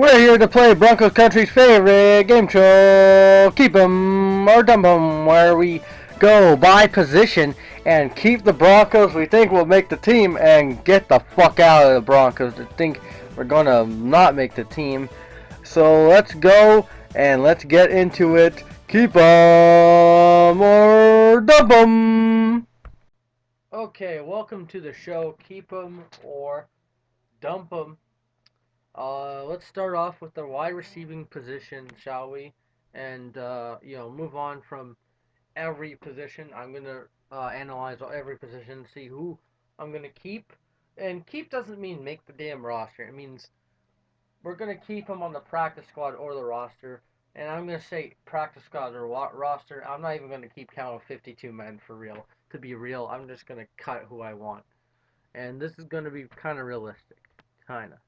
We're here to play Broncos Country's favorite game show, Keep 'em or Dump 'em, where we go by position and keep the Broncos we think will make the team and get the fuck out of the Broncos that think we're gonna not make the team. So let's go and let's get into it. Keep 'em or Dump 'em. Okay, welcome to the show, Keep 'em or Dump 'em. Let's start off with the wide receiving position, shall we? And move on from every position. I'm gonna analyze every position, see who I'm gonna keep. And keep doesn't mean make the damn roster. It means we're gonna keep him on the practice squad or the roster. And I'm gonna say practice squad or roster. I'm not even gonna keep count of 52 men for real. To be real, I'm just gonna cut who I want. And this is gonna be kind of realistic, kinda.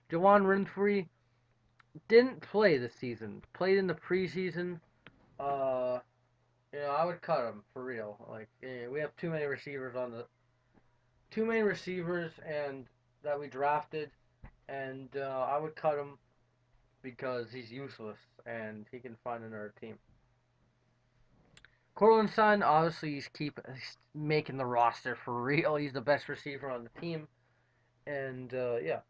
Jawan Renfree didn't play this season. Played in the preseason. Uh, I would cut him for real. Like, we have too many receivers, and that we drafted, and I would cut him because he's useless and he can find another team. Cortland Sutton, obviously, he's making the roster for real. He's the best receiver on the team, and yeah,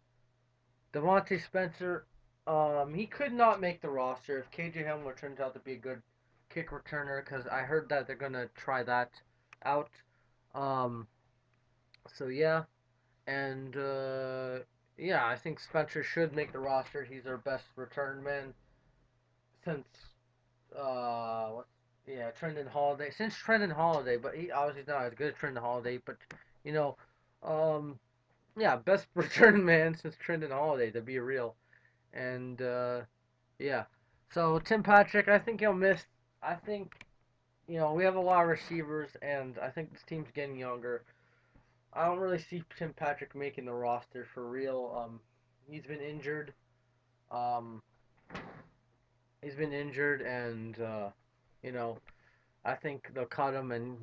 Devontae Spencer, he could not make the roster if KJ Hamler turns out to be a good kick returner because I heard that they're gonna try that out. Um, so yeah, and yeah, I think Spencer should make the roster. He's our best return man since what? Yeah, Trendon Holiday. Since Trendon Holiday, but he obviously not as good as Trendon Holiday. But you know, um, yeah, best return man since Trendon Holiday to be real. And yeah. So Tim Patrick, I think he'll miss. I think we have a lot of receivers, and I think this team's getting younger. I don't really see Tim Patrick making the roster for real. He's been injured. Um, he's been injured, and you know, I think they'll cut him, and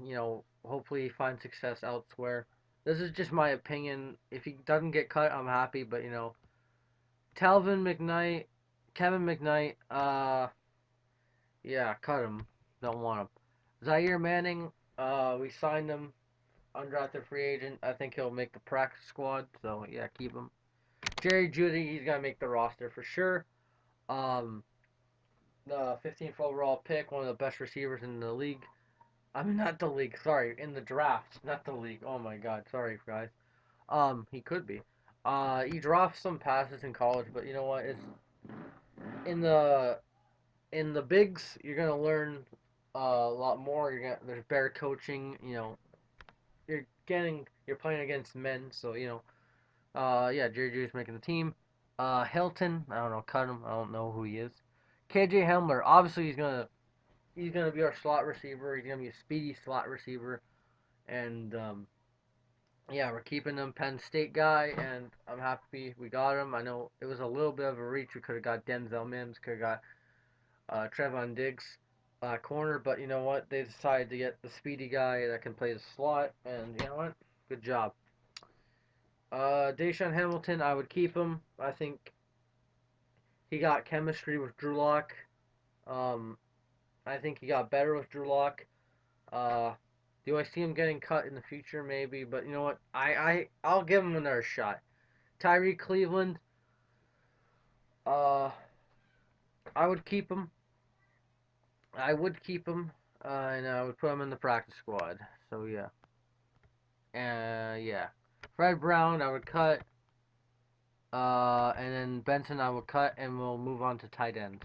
hopefully find success elsewhere. This is just my opinion. If he doesn't get cut, I'm happy. But Talvin McKnight, Kevin McKnight, yeah, cut him. Don't want him. Zaire Manning, we signed him, undrafted free agent. I think he'll make the practice squad. So yeah, keep him. Jerry Jeudy, he's gonna make the roster for sure. Um, the 15th overall pick, one of the best receivers in the league. I mean, not the league. Sorry, in the draft, not the league. Oh my God, sorry guys. He could be. He dropped some passes in college, but you know what? It's in the bigs. You're gonna learn a lot more. There's better coaching. You're playing against men, so yeah, Jerry Judy's making the team. Hilton, I don't know, cut him. I don't know who he is. KJ Hamler, obviously he's gonna be our slot receiver. He's gonna be a speedy slot receiver, and yeah, we're keeping him Penn State guy, and I'm happy we got him. I know it was a little bit of a reach. We could have got Denzel Mims, could have got Trevon Diggs corner, but you know what? They decided to get the speedy guy that can play the slot, and you know what? Good job. Deshaun Hamilton, I would keep him. I think he got chemistry with Drew Lock. Um, I think he got better with Drew Lock. Uh, do I see him getting cut in the future? Maybe, but you know what? I'll give him another shot. Tyree Cleveland, uh, I would keep him. I would keep him, and I would put him in the practice squad. So yeah, yeah. Fred Brown, I would cut. And then Benson, I would cut, and we'll move on to tight ends.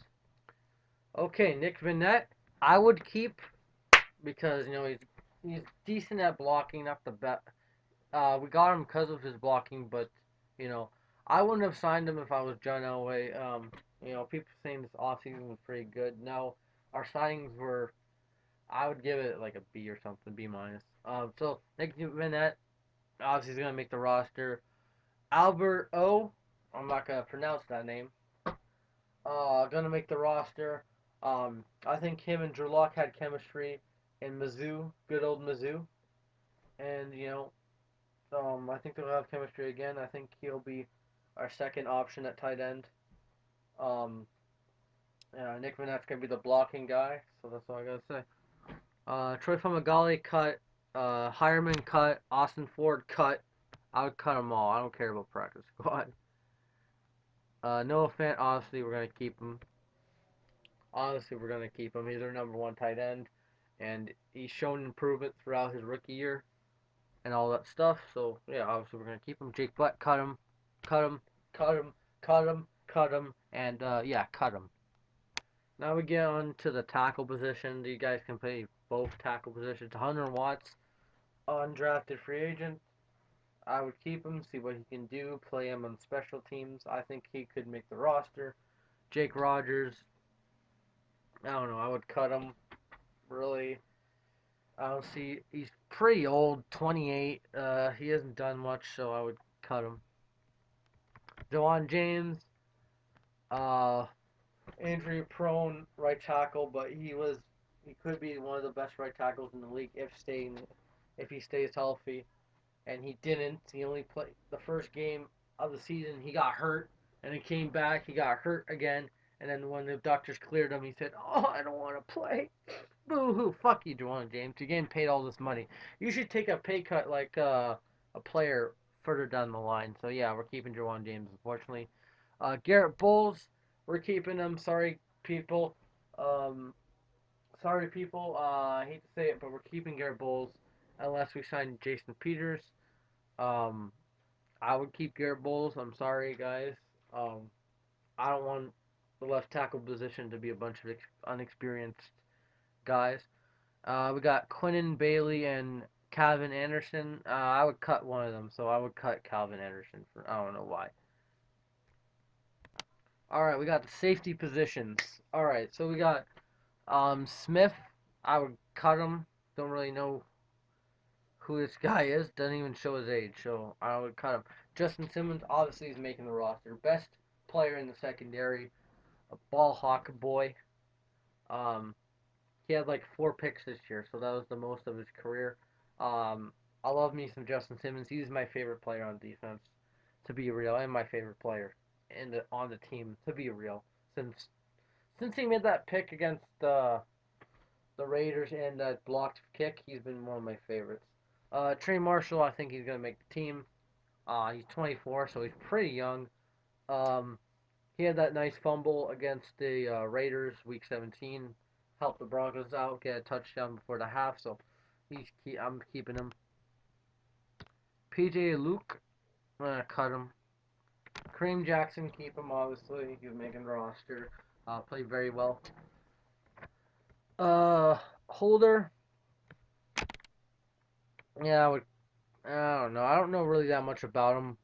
Okay, Nick Vinette, I would keep because he's decent at blocking, not the best. We got him because of his blocking, but you know, I wouldn't have signed him if I was John Elway. People saying this offseason was pretty good. No, our signings were. I would give it like a B or something, B minus. So Nick Vanette, obviously he's gonna make the roster. Albert O, I'm not gonna pronounce that name. Gonna make the roster. I think him and Drew Lock had chemistry in Mizzou, good old Mizzou, and I think they'll have chemistry again. I think he'll be our second option at tight end. Um, Nick Vanette's gonna be the blocking guy, so that's all I gotta say. Troy Fumagalli cut. Hireman cut. Austin Ford cut. I would cut them all. I don't care about practice squad. Noah Fant, obviously we're gonna keep him. Honestly, we're gonna keep him. He's our number one tight end, and he's shown improvement throughout his rookie year and all that stuff. So yeah, obviously we're gonna keep him. Jake Butt, cut him, cut him, cut him, cut him, cut him, and yeah, cut him. Now we get on to the tackle position. You guys can play both tackle positions. Hunter Watts, undrafted free agent. I would keep him, see what he can do, play him on special teams. I think he could make the roster. Jake Rogers, I don't know. I would cut him. Really, I don't see. He's pretty old, 28. He hasn't done much, so I would cut him. Jawan James, uh, injury prone right tackle, but he could be one of the best right tackles in the league if he stays healthy. And he didn't. He only played the first game of the season. He got hurt, and he came back. He got hurt again, and then when the doctors cleared him, he said, "Oh, I don't want to play." Boo hoo! Fuck you, Juwan James. You're getting paid all this money. You should take a pay cut like a player further down the line. So yeah, we're keeping Juwan James, unfortunately. Garrett Bowles, we're keeping him. Sorry, people. Um, sorry, people. I hate to say it, but we're keeping Garrett Bowles unless we sign Jason Peters. Um, I would keep Garrett Bowles. I'm sorry, guys. Um, I don't want the left tackle position to be a bunch of unexperienced guys. We got Quinnen Bailey and Calvin Anderson. I would cut one of them, so I would cut Calvin Anderson for I don't know why. All right, we got the safety positions. All right, so we got Smith. I would cut him. Don't really know who this guy is. Doesn't even show his age, so I would cut him. Justin Simmons obviously is making the roster. Best player in the secondary, a ball hawk boy. Um, he had like 4 picks this year, so that was the most of his career. I love me some Justin Simmons. He's my favorite player on defense, to be real, and my favorite player on the team, to be real. Since he made that pick against the Raiders and that blocked kick, he's been one of my favorites. Trey Marshall, I think he's gonna make the team. He's 24, so he's pretty young. Um, he had that nice fumble against the Raiders week 17, helped the Broncos out, get a touchdown before the half. So I'm keeping him. PJ Luke, I'm gonna cut him. Kareem Jackson, keep him obviously. He's making the roster. Played very well. Uh, Holder, yeah, I don't know. I don't know really that much about him.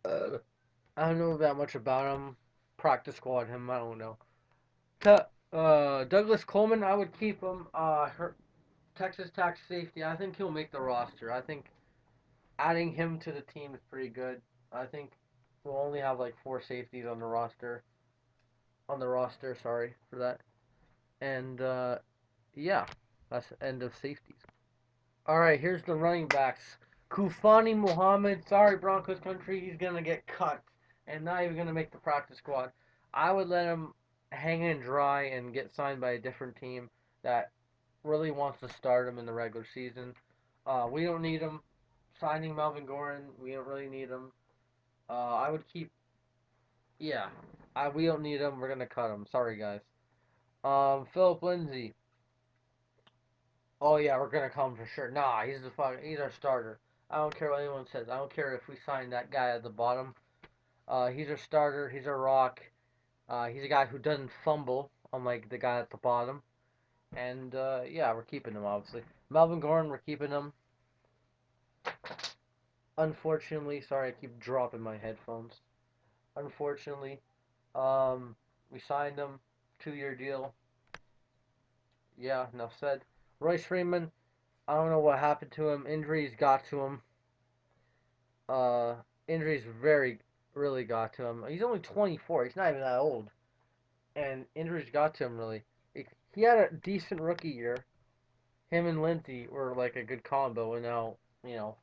Uh, I don't know that much about him. Practice squad him. I don't know. Douglas Coleman, I would keep him. Texas Tech safety. I think he'll make the roster. I think adding him to the team is pretty good. I think we'll only have like 4 safeties on the roster. On the roster, sorry for that. And yeah, that's the end of safeties. All right, here's the running backs. Kufani Muhammad, sorry Broncos country, he's gonna get cut and not even gonna make the practice squad. I would let him hang and dry and get signed by a different team that really wants to start him in the regular season. We don't need him. Signing Melvin Gordon, we don't really need him. I would keep, yeah, we don't need him. We're gonna cut him. Sorry guys. Philip Lindsay, oh yeah, we're gonna come for sure. Nah, he's our starter. I don't care what anyone says. I don't care if we sign that guy at the bottom. He's our starter. He's our rock. He's a guy who doesn't fumble, unlike the guy at the bottom. And yeah, we're keeping him obviously. Melvin Gordon, we're keeping him. Unfortunately, sorry, I keep dropping my headphones. Unfortunately, we signed him, 2-year deal. Yeah, enough said. Royce Freeman, I don't know what happened to him. Injuries got to him. Uh, Injuries really got to him. He's only 24. He's not even that old, and injuries got to him really. He had a decent rookie year. Him and Lindsey were like a good combo, and now you know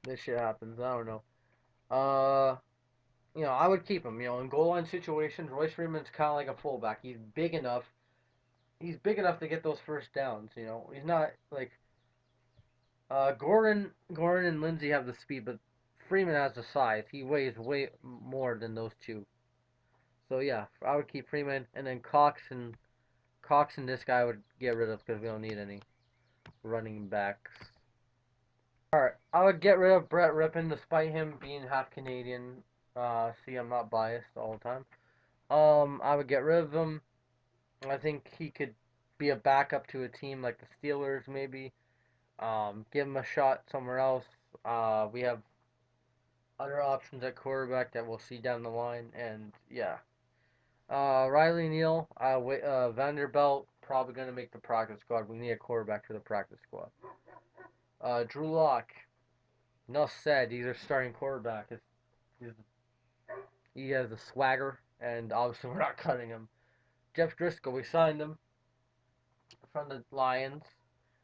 this shit happens. I don't know. Uh, I would keep him. In goal line situations, Royce Freeman's kind of like a fullback. He's big enough. He's big enough to get those first downs. He's not like Gordon and Lindsey have the speed, but Freeman has the size. He weighs way more than those two. So yeah, I would keep Freeman, and then Cox and this guy I would get rid of because we don't need any running backs. All right, I would get rid of Brett Rippon despite him being half Canadian. See, I'm not biased all the time. I would get rid of him. I think he could be a backup to a team like the Steelers, maybe. Give him a shot somewhere else. We have other options at quarterback that we'll see down the line, and yeah. Riley Neal, Vanderbilt, probably gonna make the practice squad. We need a quarterback for the practice squad. Drew Lock, enough said. He's our starting quarterback. He's, he has the swagger, and obviously we're not cutting him. Jeff Driscoll, we signed him from the Lions.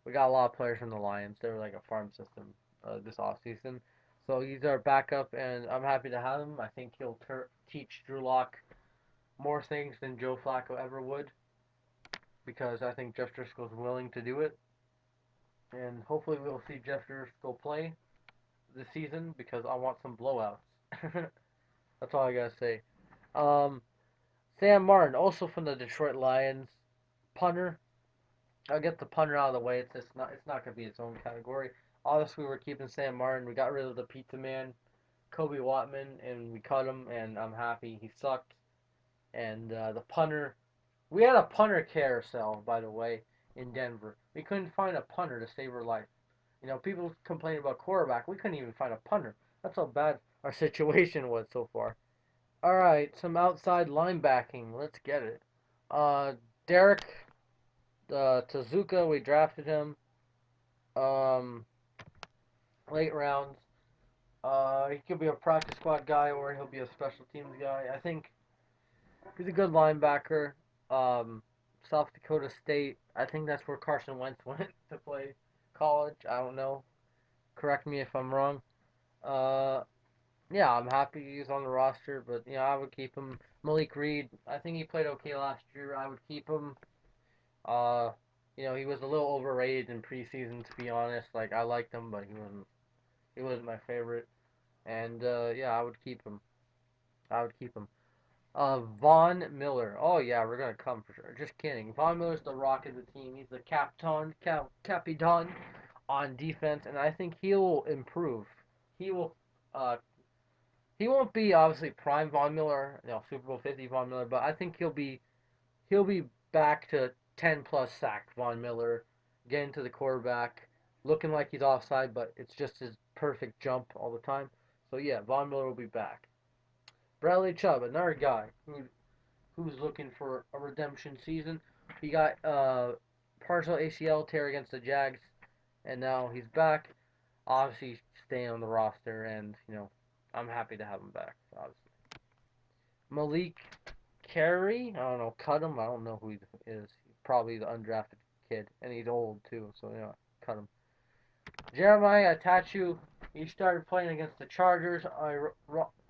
We got a lot of players from the Lions. They were like a farm system this offseason. So he's our backup, and I'm happy to have him. I think he'll teach Drew Lock more things than Joe Flacco ever would, because I think Jeff Driscoll's willing to do it. And hopefully we'll see Jeff Driscoll play this season because I want some blowouts. That's all I gotta say. Um, Sam Martin, also from the Detroit Lions, punter. I'll get the punter out of the way. It's not gonna be its own category. Obviously, we're keeping Sam Martin. We got rid of the pizza man, Kobe Watman, and we cut him. And I'm happy. He sucked. And the punter, we had a punter carousel, by the way, in Denver. We couldn't find a punter to save our life. People complain about quarterback. We couldn't even find a punter. That's how bad our situation was so far. All right, some outside linebacking. Let's get it. Derek Tezuka, we drafted him. Um, Late rounds. He could be a practice squad guy or he'll be a special teams guy. I think he's a good linebacker. Um, South Dakota State. I think that's where Carson Wentz went to play college. I don't know. Correct me if I'm wrong. Uh, yeah, I'm happy he's on the roster, but I would keep him. Malik Reed. I think he played okay last year. I would keep him. Uh, he was a little overrated in preseason, to be honest. Like I liked him, but he wasn't my favorite. And yeah, I would keep him. I would keep him. Von Miller. Oh yeah, we're gonna come for sure. Just kidding. Von Miller's the rock of the team. He's the capitan on defense, and I think he'll improve. He will. Uh, he won't be obviously prime Von Miller, Super Bowl 50 Von Miller, but I think he'll be back to 10 plus sack Von Miller, getting to the quarterback, looking like he's offside, but it's just his perfect jump all the time. So yeah, Von Miller will be back. Bradley Chubb, another guy who's looking for a redemption season. He got partial ACL tear against the Jags, and now he's back. Obviously, staying on the roster, and I'm happy to have him back. Obviously, Malik Carey, I don't know, cut him. I don't know who he is. He's probably the undrafted kid, and he's old too, so cut him. Jeremiah Atachu, he started playing against the Chargers.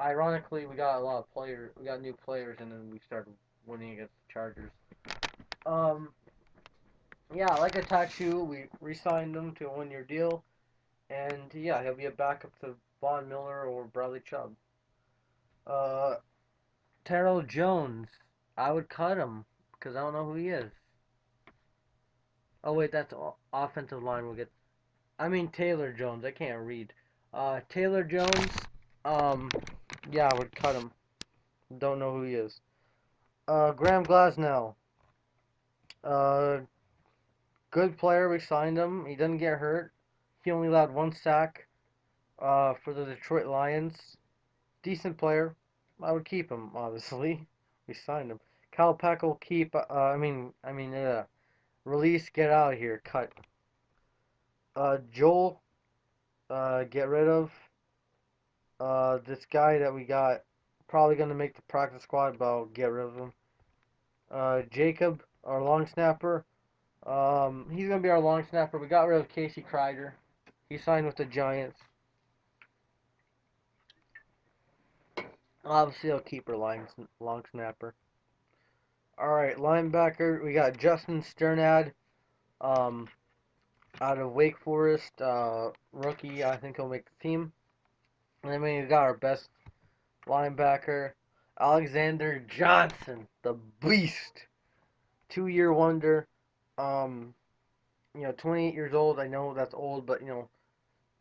Ironically, we got a lot of players. We got new players, and then we started winning against the Chargers. Um, yeah, like Atachu, we re-signed him to a one-year deal, and yeah, he'll be a backup to Von Miller or Bradley Chubb. Uh, Terrell Jones, I would cut him because I don't know who he is. Oh wait, that's offensive line. We'll get. I mean Taylor Jones. I can't read. Taylor Jones. Um, yeah, I would cut him. Don't know who he is. Graham Glasnow. Uh, Good player. We signed him. He didn't get hurt. He only allowed one sack. For the Detroit Lions. Decent player. I would keep him. Obviously, we signed him. Cal Peck will keep. Release. Get out of here. Cut. Joel. Get rid of. This guy that we got probably gonna make the practice squad, but I'll get rid of him. Jacob, our long snapper. He's gonna be our long snapper. We got rid of Casey Kreider. He signed with the Giants. Obviously, I'll keep her long snapper. All right, linebacker. We got Justin Sternad, um, out of Wake Forest, rookie. I think he'll make the team. And then we got our best linebacker, Alexander Johnson, the Beast, 2-year wonder. Um, 28 years old. I know that's old, but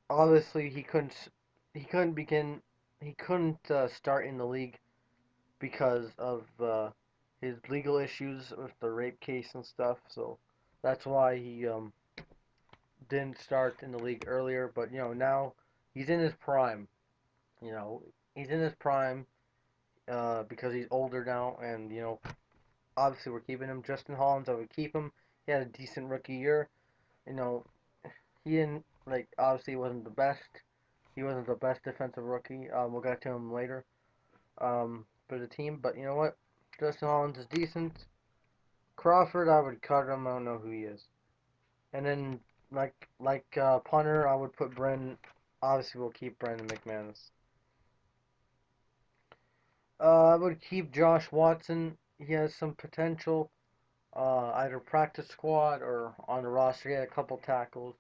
obviously he couldn't begin, he couldn't start in the league because of his legal issues with the rape case and stuff. So that's why he didn't start in the league earlier. But now he's in his prime. You know, he's in his prime because he's older now, and obviously we're keeping him. Justin Hollins, I would keep him. He had a decent rookie year. You know, he didn't obviously he wasn't the best. He wasn't the best defensive rookie. We'll get to him later. For the team, but you know what? Justin Hollins is decent. Crawford, I would cut him. I don't know who he is. And then punter, I would put Brendan. Obviously, we'll keep Brendan McManus. I would keep Josh Watson. He has some potential. Either practice squad or on the roster. He had a couple tackles.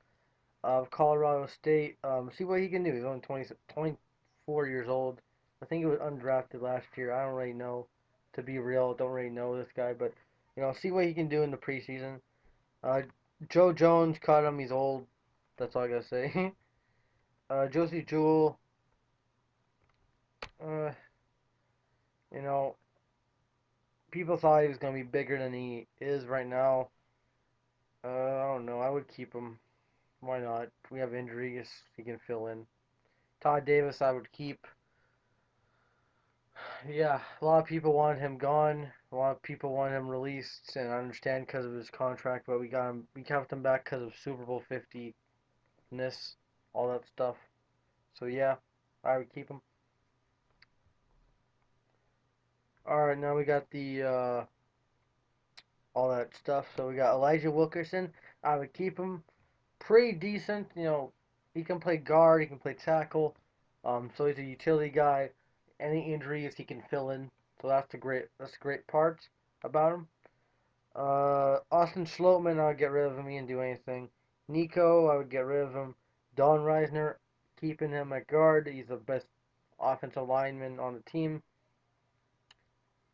Colorado State. See what he can do. He's only 24 years old. I think he was undrafted last year. I don't really know. To be real, don't really know this guy, but see what he can do in the preseason. Uh, Joe Jones, cut him. He's old. That's all I gotta say. Josie Jewell. Uh, you know, people thought he was gonna be bigger than he is right now. I don't know. I would keep him. Why not? If we have injuries, he can fill in. Todd Davis, I would keep. Yeah, a lot of people wanted him gone. A lot of people wanted him released, and I understand because of his contract. But we got him. We kept him back because of Super Bowl 50 ness, all that stuff. So yeah, I would keep him. All right, now we got the all that stuff. So we got Elijah Wilkerson. I would keep him. Pretty decent. He can play guard. He can play tackle. So he's a utility guy. Any injuries he can fill in. So that's the great part about him. Austin Schlottman, I would get rid of him. He didn't do anything. Nico, I would get rid of him. Don Reisner, keeping him at guard. He's the best offensive lineman on the team.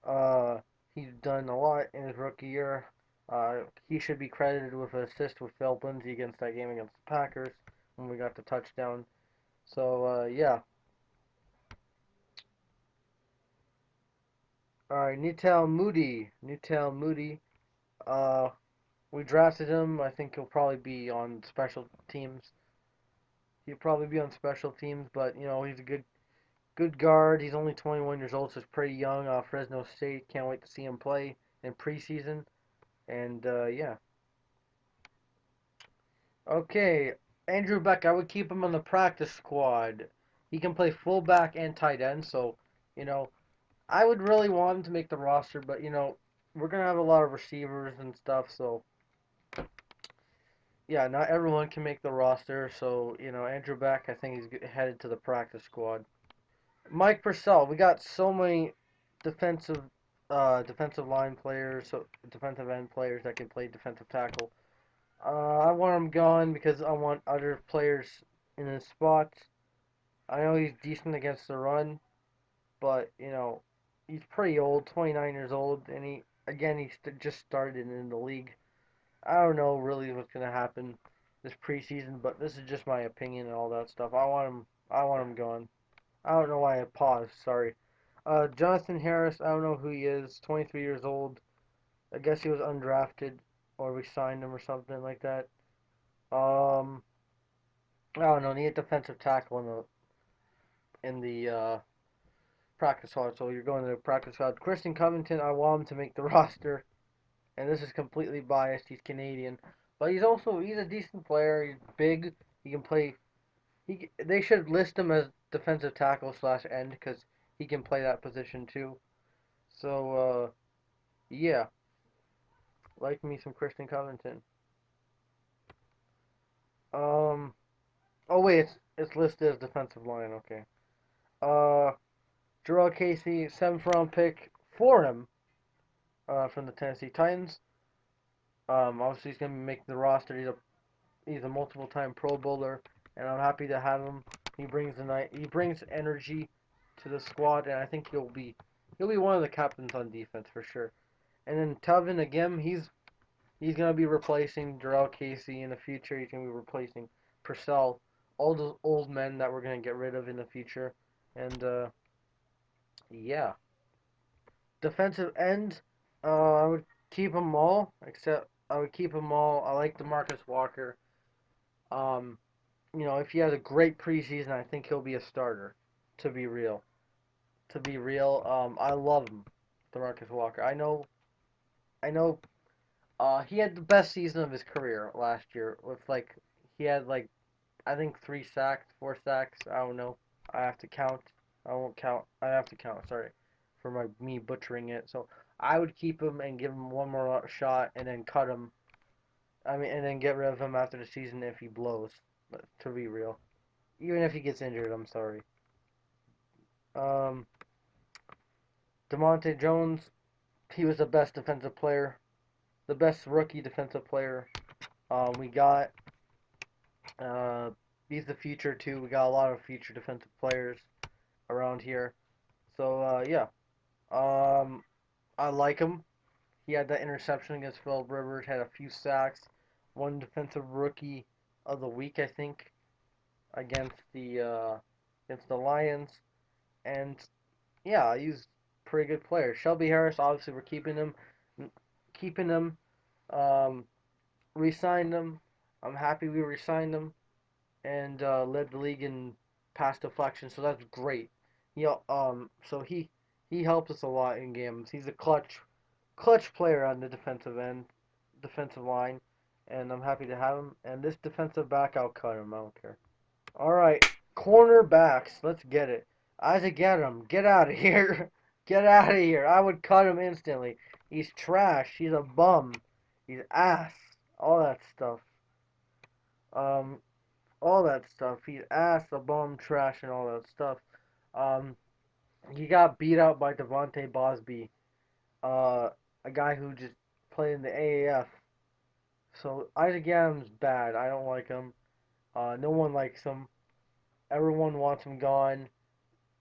Uh, he's done a lot in his rookie year. He should be credited with an assist with Phil Lindsay against that game against the Packers when we got the touchdown. So yeah. All right, Nitel Moody. Nitel Moody. Uh, we drafted him. I think he'll probably be on special teams. He'll probably be on special teams, but he's a good guard. He's only 21 years old, so he's pretty young. Fresno State. Can't wait to see him play in preseason. And yeah. Okay, Andrew Beck. I would keep him on the practice squad. He can play fullback and tight end, so you know I would really want him to make the roster, but we're gonna have a lot of receivers and stuff, so yeah, not everyone can make the roster. So Andrew Beck, I think he's headed to the practice squad. Mike Purcell, we got so many defensive defensive line players, so defensive end players that can play defensive tackle. I want him gone because I want other players in his spots. I know he's decent against the run, but he's pretty old, 29 years old, and just started in the league. I don't know really what's gonna happen this preseason, but this is just my opinion and all that stuff. I want him gone. I don't know why I paused. Sorry. Jonathan Harris. I don't know who he is. 23 years old. I guess he was undrafted, or we signed him or something like that. Um, I don't know. Need a defensive tackle in the practice squad. So you're going to the practice squad. Christian Covington. I want him to make the roster, and this is completely biased. He's Canadian, but he's a decent player. He's big. He can play. They should list him as defensive tackle slash end because he can play that position too. So yeah, like me some Christian Covington. Um. Oh wait, it's listed as defensive line. Okay. Uh, Jarrell Casey, 7th round pick for him from the Tennessee Titans. Obviously, he's going to be making the roster. He's a multiple time Pro Bowler, and I'm happy to have him. He brings energy to the squad, and I think he'll be one of the captains on defense for sure. And then Tevin again, he's gonna be replacing Jarrell Casey in the future. He's gonna be replacing Purcell, all those old men that we're gonna get rid of in the future. And yeah, defensive end, I would keep them all. Except I would keep them all. I like DeMarcus Walker. Um, if he has a great preseason, I think he'll be a starter. To be real, I love him, DeMarcus Walker. I know. He had the best season of his career last year. He had I think 3 sacks, 4 sacks. I don't know. I have to count. I won't count. I have to count. Sorry, for me butchering it. So I would keep him and give him one more shot, and then cut him. And then get rid of him after the season if he blows. To be real, even if he gets injured, I'm sorry. Um, Demonte Jones, he was the best defensive player, the best rookie defensive player we got. Uh, he's the future too. We got a lot of future defensive players around here. So yeah, um, I like him. He had that interception against Philip Rivers. Had a few sacks. One defensive rookie of the week, I think, against the Lions. And yeah, he's a pretty good player. Shelby Harris, obviously, we're keeping him. Um, re-signed him. I'm happy we re-signed him, and led the league in pass deflection, so that's great. So he helped us a lot in games. He's a clutch player on the defensive line, and I'm happy to have him. And this defensive back, I'll cut him. I don't care. All right, cornerbacks. Let's get it. Isaac Adam, get out of here. Get out of here. I would cut him instantly. He's trash. He's a bum. He's ass. All that stuff. Um, all that stuff. He's ass, a bum, trash, and all that stuff. Um, he got beat out by Devontae Bosby, uh, a guy who just played in the AAF. So Isaac Adams bad. I don't like him. No one likes him. Everyone wants him gone.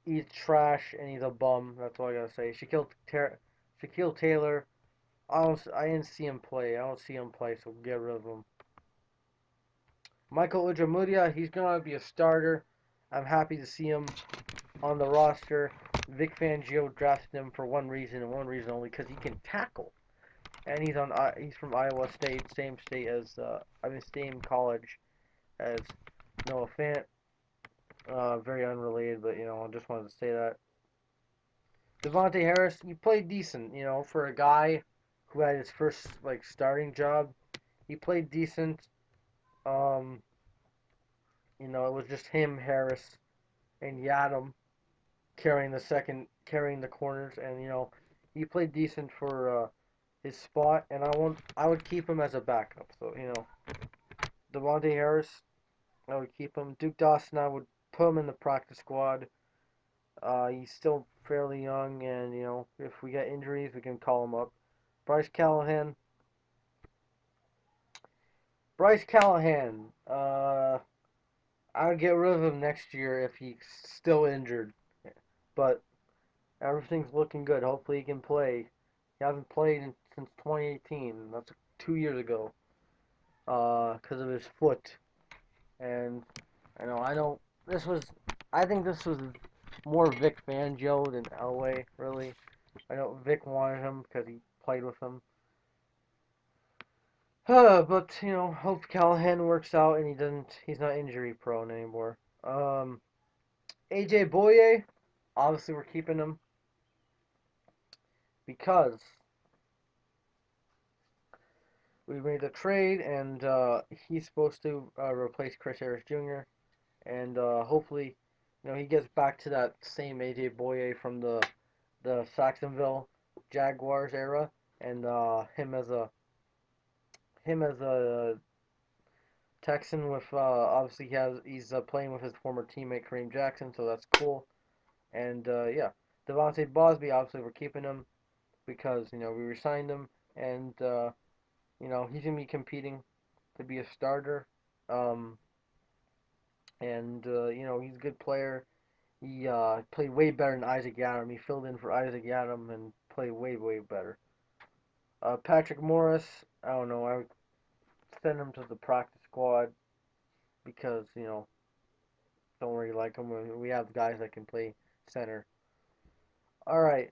He's trash and he's a bum. That's all I gotta say. Shaquille Taylor. I didn't see him play. I don't see him play, so get rid of him. Michael Ujamudia, he's gonna be a starter. I'm happy to see him on the roster. Vic Fangio drafted him for one reason and one reason only, because he can tackle. And he's from Iowa State, same state as same college as Noah Fant. Very unrelated, but I just wanted to say that. Devontae Harris, he played decent, for a guy who had his first starting job. He played decent. Um, it was just him, Harris, and Yadam carrying the corners, and he played decent for his spot, and I would keep him as a backup. So Devontae Harris, I would keep him. Duke Dawson, I would put him in the practice squad. He's still fairly young, and if we get injuries, we can call him up. Bryce Callahan. Bryce Callahan. I would get rid of him next year if he's still injured, but everything's looking good. Hopefully he can play. He hasn't played since 2018. That's 2 years ago. Because of his foot. And I know this was. I think this was more Vic Fangio than Elway, really. I know Vic wanted him because he played with him. But hope Callahan works out and he's not injury prone anymore. AJ Boye, obviously we're keeping him because we made the trade and he's supposed to replace Chris Harris Jr. And hopefully, he gets back to that same AJ Boye from the Saxonville Jaguars era, and him as a Texan with obviously he's playing with his former teammate Kareem Jackson, so that's cool. And yeah, Devontae Bosby, obviously, we're keeping him because we resigned him, and he's gonna be competing to be a starter. Um, and he's a good player. He played way better than Isaac Yadam. He filled in for Isaac Yadam and played way better. Patrick Morris, I don't know. I would send him to the practice squad because don't really like him. We have guys that can play center. All right.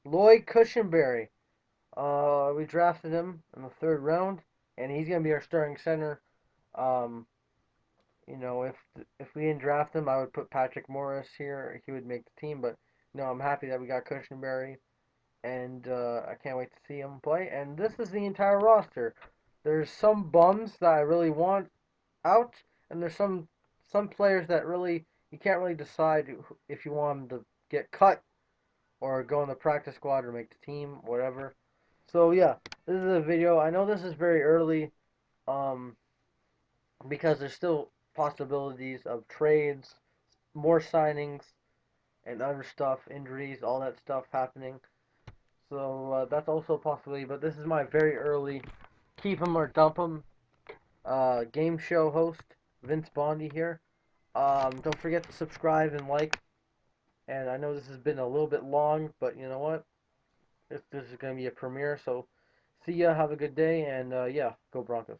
Lloyd Cushenberry. We drafted him in the third round, and he's gonna be our starting center. Um, if we didn't draft him, I would put Patrick Morris here. He would make the team, but I'm happy that we got Cushenberry, and I can't wait to see him play. And this is the entire roster. There's some bums that I really want out, and there's some players that really you can't really decide if you want them to get cut or go in the practice squad or make the team, whatever. So yeah, this is a video. I know this is very early, um, because there's still possibilities of trades, more signings, and other stuff, injuries, all that stuff happening. So that's also a possibility. But this is my very early keep 'em or dump 'em game show host, Vince Bondi here. Don't forget to subscribe and like. And I know this has been a little bit long, but you know what? This is going to be a premiere. So see ya. Have a good day. And yeah, go Broncos.